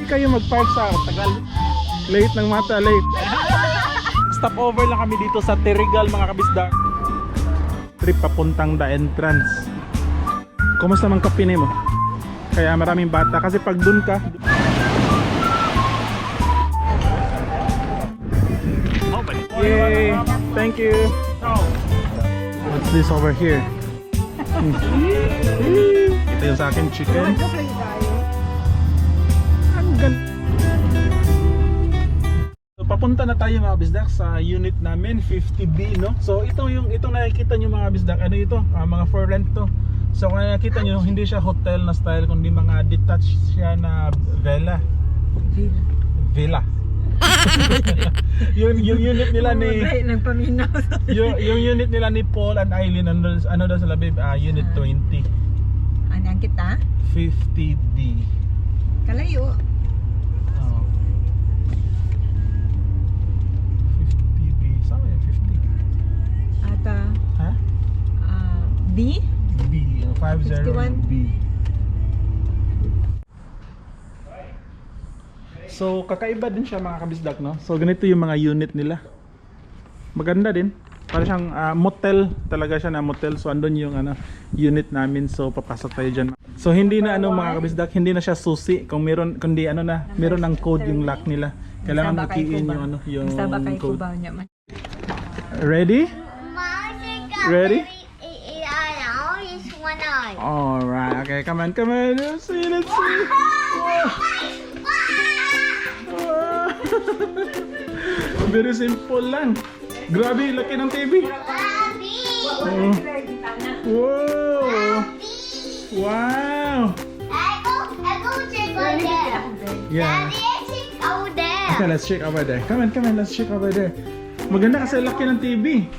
kayo mag-park sa tagal. Late ng mata, late. Stop over lang kami dito sa Terrigal mga kabisdak. Trip papuntang The Entrance. Kumusta man kapine mo? Kaya maraming bata kasi pag dun ka. Yay! Thank you! What's this over here? Ito yung sa akin chicken. Ang ganda. So, papunta na tayo mga bisdak sa unit namin 50B, no? So itong nakikita nyo mga bisdak, ano ito? Mga for rent to. So kung nakikita nyo, hindi siya hotel na style kundi mga detached siya na villa. yung unit nila ni yung unit nila ni Paul and Eileen, ano daw sila babe? Unit 20. Ano ang kita? 50D. Kalayo. Oh. 50B. Saan yung 50? Ata. Ha? B? B. 50B. So kakaiba din siya mga kabisdak, no? So ganito yung mga unit nila. Maganda din. Para siyang motel, talaga siya na motel. So andun yung unit namin. So papasok tayo diyan. So hindi na mga kabisdak, hindi na siya susi. Kung meron kundi meron ng code yung lock nila. Kailangan i-key in yung code. Ready? Ready? Alright, okay, come on. Let's see. Very simple lang. Grabe, laki ng TV. Wow. Wow. Yeah. Okay, let's check over there. Come on, let's check over there. Maganda kasi laki ng TV.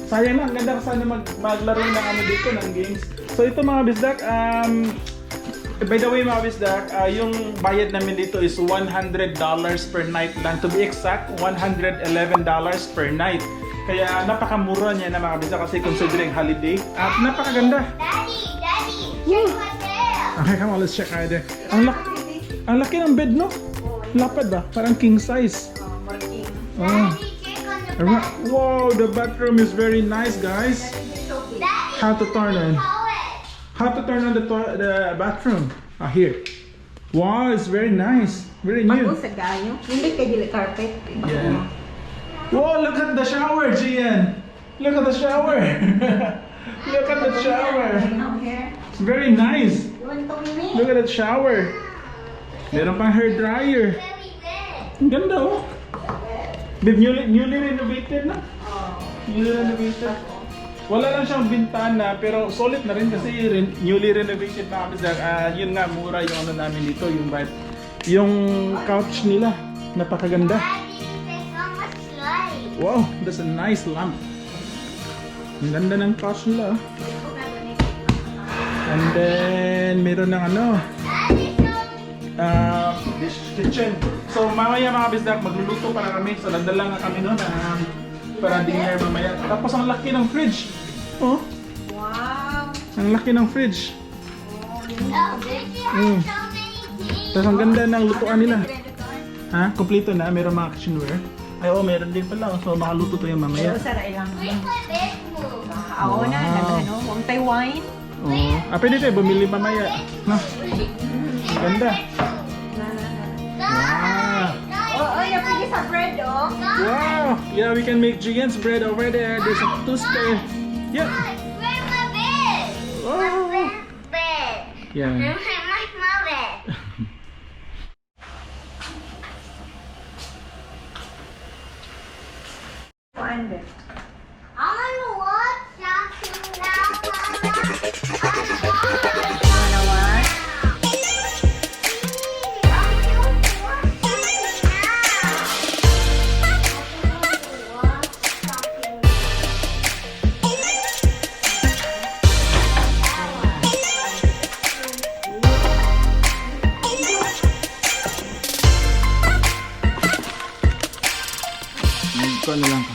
Sayang lang, ganda kasi maglaro ng dito ng games. So ito mga bisdak, by the way mga bisdak, yung bayad namin dito is $100 per night lang. To be exact, $111 per night. Kaya napakamura niya na mga bisdak kasi considering holiday. At napakaganda. Daddy, check what's there. Okay, come on, let's check right there. Ang laki ng bed, no? Lapad ba? Parang king size. Oh. Daddy, check on the bed. Wow, the bathroom is very nice, guys. Daddy, How to turn on? toilet. How to turn on the bathroom? Here. Wow, it's very nice. Very new. Bago sa gayo. Hindi kay dili carpet. Yeah. Whoa, look at the shower, Gian. Look at the shower. Look at the shower. It's very nice. Look at that shower. Meron pang hair dryer. Very good. Ang ganda, oh. Babe, newly renovated na. Newly renovated. Wala lang siyang bintana pero solid na rin kasi newly renovated na kami. Yun nga, mura yung namin dito, yung couch nila. Napakaganda. Daddy, there's so much light. Wow, that's a nice lamp. Ang ganda ng couch nila. And then meron ng Daddy, this kitchen. So mamaya mga bisdak, magluluto para kami. So nadala nga kami noon para dinner mamaya. Tapos ang laki ng fridge. Oh, Wow. ang laki ng fridge. Did you have so many things? Tapos ang ganda ng lutuan nila. Ha? Kompleto na, meron mga kitchenware. Ay oo, meron din pala. So makaluto tayo mamaya. Pero sa ilang. Where's my bed move? Oo na, huwag tayo wine. Oo. Pwede tayo bumili mamaya. No? Ang ganda. Wow. Oo, yung pwede sa bread, oh. Wow. Yeah, we can make Gigan's bread over there. There's a toaster. Yeah. Where's my bed? Oh. Bed. Yeah. Where's my bed? Find it. I want to watch something now, Mama. Wanna what? Ito na lang ka.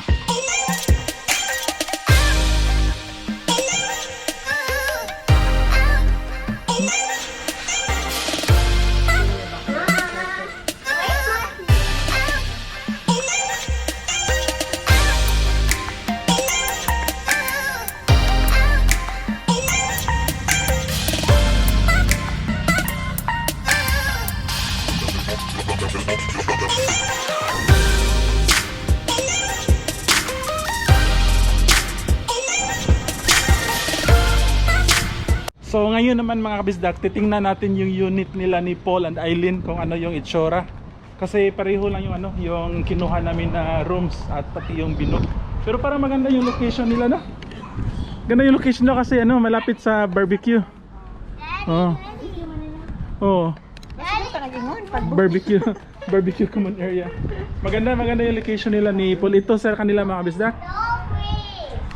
ngayon naman mga kabisdak, titingnan natin yung unit nila ni Paul and Eileen kung ano yung itsura. Kasi pareho lang yung yung kinuha namin na rooms at pati yung binog. Pero parang maganda yung location nila, no? Ganda yung location nila kasi malapit sa barbecue. Oh. Oh. Barbecue. Barbecue common area. Maganda yung location nila ni Paul. Ito sa kanila mga kabisdak.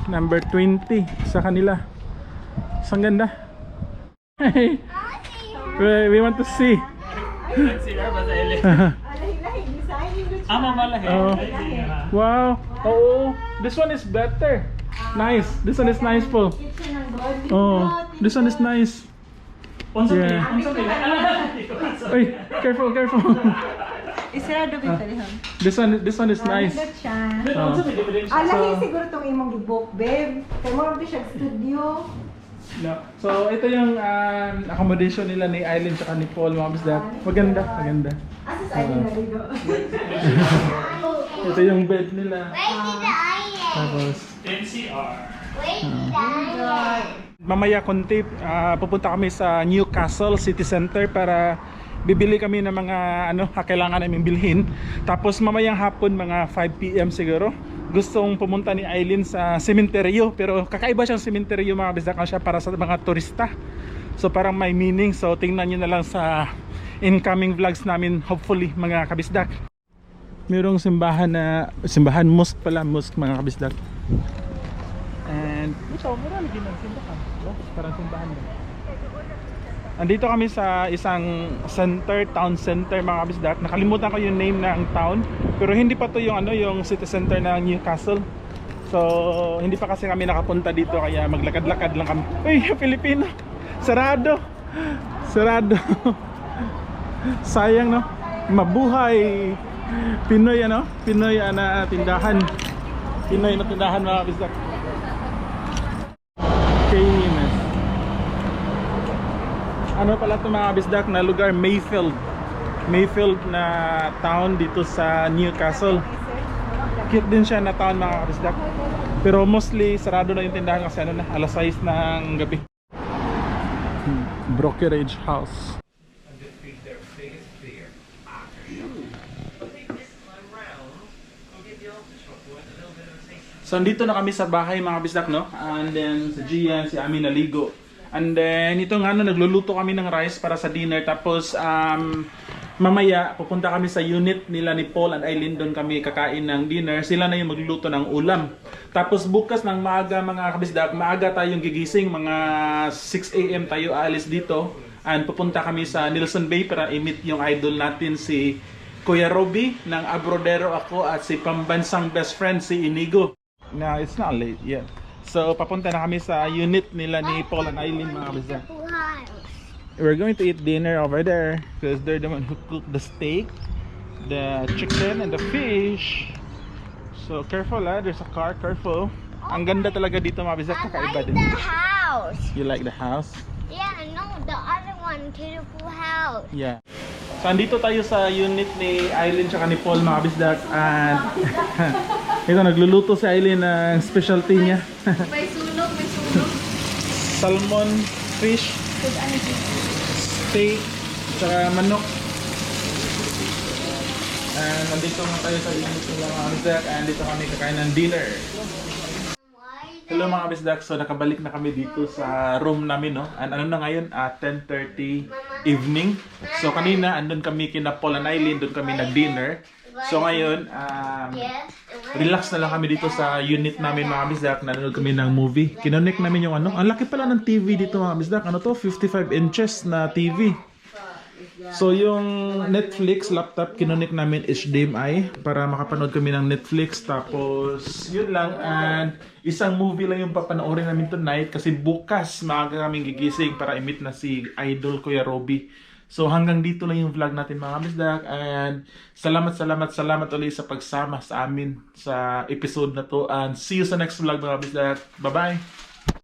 Number 20 sa kanila. Ang ganda. Hey. We want to see. Oh. Wow. Oh, this one is better. Nice. This one is nice, Paul. Oh, this one is nice. Yeah. Hey, careful. Isirado ba ito? This one is nice. Lahi siguro itong imong gibook, babe. Kaya mo rin siya studio. No. So ito yung accommodation nila ni Eileen at ni Paul, mga bisdak. Maganda. Asus Eileen na dito. Ito yung bed nila. Tapos NCR. mamaya konti pupunta kami sa Newcastle City Center para bibili kami ng mga kailangan naming bilhin. Tapos mamayang hapon mga 5 PM siguro gustong pumunta ni Eileen sa sementeryo, pero kakaiba siyang sementeryo mga bisdak, siya para sa mga turista. So parang may meaning, so tingnan nyo na lang sa incoming vlogs namin hopefully mga kabisdak. Mayroong simbahan mosque mga kabisdak. And ito, marami din ang simbahan. Parang simbahan din. Andito kami sa isang town center mga kabisdak. Nakalimutan ko yung name ng town, pero hindi pa to yung yung city center ng Newcastle. So hindi pa kasi kami nakapunta dito, kaya maglakad-lakad lang kami. Uy, Pilipino. Sarado. Sayang, no? Mabuhay Pinoy Pinoy na tindahan. Pinoy na tindahan mga kabisdak. Famous. Ano pala ito mga kabisdak na lugar? Mayfield na town dito sa Newcastle. Cute din siya na town mga kabisdak. Pero mostly sarado na yung tindahan kasi alas 6 ng gabi. Brokerage house. So andito na kami sa bahay mga bisdak, no? And then si Gian, si Ami naligo. And then ito nga nagluluto kami ng rice para sa dinner. Tapos mamaya pupunta kami sa unit nila ni Paul and Eileen, doon kami kakain ng dinner. Sila na yung magluluto ng ulam. Tapos bukas ng maaga mga kabisdak, maaga tayong gigising, mga 6 AM tayo aalis dito. And pupunta kami sa Nelson Bay para i-meet yung idol natin si Kuya Robbie ng Abroadero ako at si pambansang best friend si Inigo. No, it's not late yet. So papunta na kami sa unit nila ni Paul and Eileen mga kabisdak. We're going to eat dinner over there because they're the one who cooked the steak, the chicken, and the fish. So careful there's a car, careful. Ang ganda talaga dito mga bisdak, kakaiba din. I like the house. You like the house? Yeah, no, the other one, beautiful house. Yeah. So andito tayo sa unit ni Eileen tsaka ni Paul mga bisdak. And ito nagluluto si Eileen ng specialty niya. May sunog. Salmon, fish, steak, tsaka manok. And nandito nga tayo sa unit nila mga bisdak. And dito kami kakain ng dinner. Hello mga bisdak, so nakabalik na kami dito sa room namin, no? And ano na ngayon, 10:30 evening. So kanina andun kami kina Paul and Eileen, doon kami nag-dinner. So ngayon, relax na lang kami dito sa unit namin mga bisdak. Nanonood kami ng movie. Kinonect namin yung ang laki pala ng TV dito mga bisdak. Ano to? 55 inches na TV. So yung Netflix laptop, kinonect namin HDMI para makapanood kami ng Netflix. Tapos yun lang, and isang movie lang yung papanoorin namin tonight kasi bukas maaga kaming gigising para i-meet na si Idol Kuya Robbie. So hanggang dito lang yung vlog natin mga bisdak, and salamat ulit sa pagsama sa amin sa episode na to, and see you sa next vlog mga bisdak. Bye bye.